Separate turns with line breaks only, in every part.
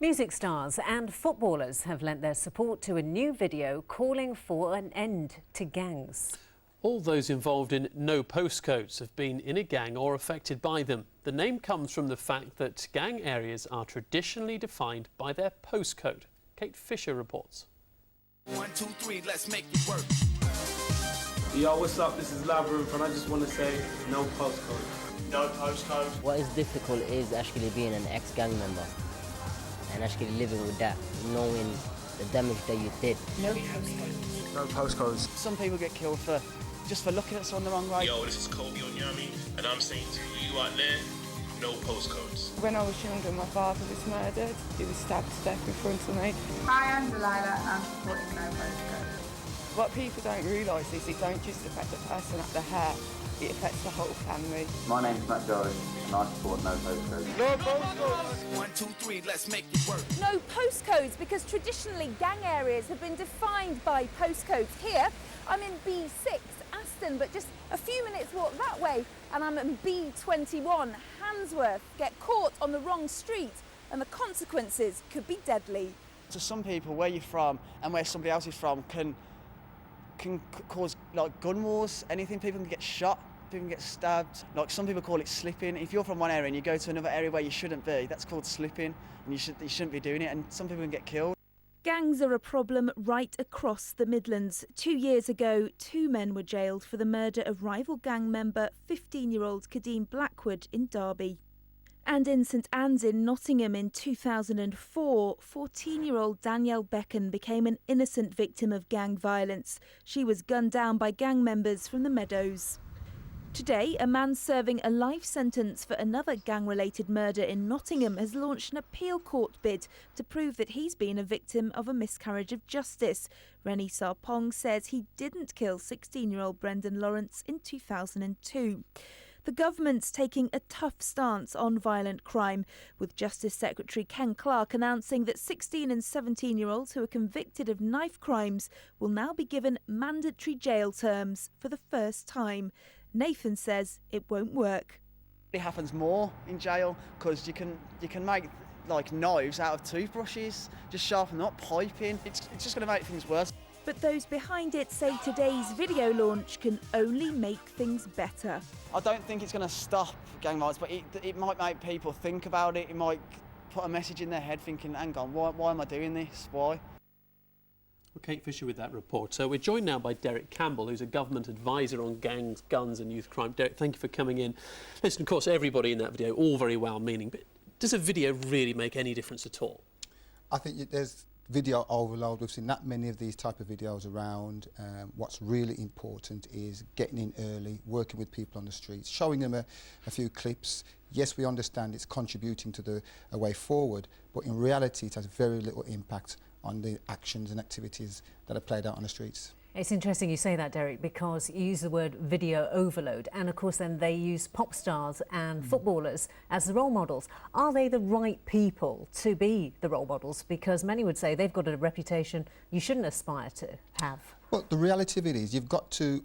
Music stars and footballers have lent their support to a new video calling for an end to gangs.
All those involved in no postcodes have been in a gang or affected by them. The name comes from the fact that gang areas are traditionally defined by their postcode. Kate Fisher reports.
1, 2, 3, let's make it work.
Yo, what's up? This is Labyrinth, and I just want to say no postcode.
No postcode.
What is difficult is actually being an ex-gang member and actually living with that, knowing the damage that you did.
No postcodes.
No postcodes.
Some people get killed just for looking at someone the wrong way.
Yo, this is Kobe Onyami, and I'm saying to you out there, no postcodes.
When I was younger, my father was murdered. He was stabbed to death in front of me.
Hi, I'm Delilah, and I'm supporting no postcodes.
What people don't realise is it don't just affect the person at the hair, it affects the whole family.
My name's Matt Jones, and I support no postcodes.
No postcodes. 1, 2, 3, let's make it work.
No postcodes, because traditionally gang areas have been defined by postcodes. Here, I'm in B6, Aston, but just a few minutes walk that way, and I'm in B21, Handsworth. Get caught on the wrong street, and the consequences could be deadly.
To some people, where you're from and where somebody else is from can cause like gun wars, anything. People can get shot, people can get stabbed. Like some people call it slipping. If you're from one area and you go to another area where you shouldn't be, that's called slipping, and you shouldn't be doing it, and some people can get killed.
Gangs are a problem right across the Midlands. 2 years ago, 2 men were jailed for the murder of rival gang member 15-year-old Kadeem Blackwood in Derby. And in St Anne's in Nottingham in 2004, 14-year-old Danielle Becken became an innocent victim of gang violence. She was gunned down by gang members from the Meadows. Today, a man serving a life sentence for another gang-related murder in Nottingham has launched an appeal court bid to prove that he's been a victim of a miscarriage of justice. Rennie Sarpong says he didn't kill 16-year-old Brendan Lawrence in 2002. The government's taking a tough stance on violent crime, with Justice Secretary Ken Clarke announcing that 16 and 17-year-olds who are convicted of knife crimes will now be given mandatory jail terms for the first time. Nathan says it won't work.
It happens more in jail because you can make like knives out of toothbrushes, just sharpen them up, piping. It's just going to make things worse.
But those behind it say today's video launch can only make things better.
I don't think it's going to stop gang violence, but it might make people think about it. It might put a message in their head thinking, hang on, why am I doing this? Why?
Well, Kate Fisher with that report. So we're joined now by Derrick Campbell, who's a government advisor on gangs, guns and youth crime. Derrick, thank you for coming in. Listen, of course, everybody in that video, all very well-meaning, but does a video really make any difference at all?
I think there's video overload. We've seen that many of these type of videos around. What's really important is getting in early, working with people on the streets, showing them a few clips. Yes, we understand it's contributing to a way forward, but in reality it has very little impact on the actions and activities that are played out on the streets.
It's interesting you say that, Derrick, because you use the word video overload, and of course then they use pop stars and footballers as the role models. Are they the right people to be the role models? Because many would say they've got a reputation you shouldn't aspire to have. Well,
the reality of it is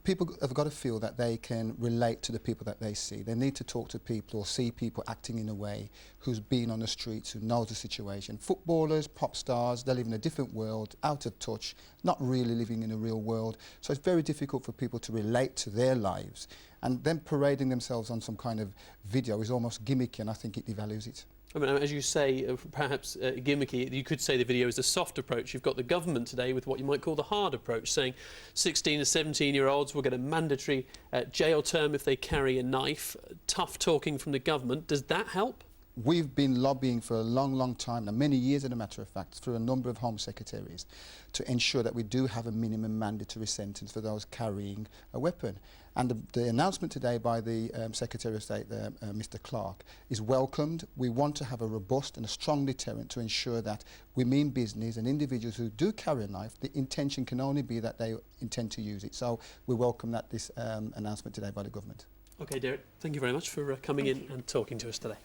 people have got to feel that they can relate to the people that they see. They need to talk to people or see people acting in a way who's been on the streets, who knows the situation. Footballers, pop stars, they live in a different world, out of touch, not really living in a real world. So it's very difficult for people to relate to their lives. And then parading themselves on some kind of video is almost gimmicky, and I think it devalues it.
I mean, as you say, perhaps gimmicky, you could say the video is the soft approach. You've got the government today with what you might call the hard approach, saying 16 and 17-year-olds will get a mandatory jail term if they carry a knife. Tough talking from the government. Does that help?
We've been lobbying for a long, long time, now many years as a matter of fact, through a number of Home Secretaries, to ensure that we do have a minimum mandatory sentence for those carrying a weapon. And the announcement today by the Secretary of State, Mr Clarke, is welcomed. We want to have a robust and a strong deterrent to ensure that we mean business, and individuals who do carry a knife, the intention can only be that they intend to use it. So we welcome this announcement today by the government.
OK, Derrick, thank you very much for coming in and talking to us today.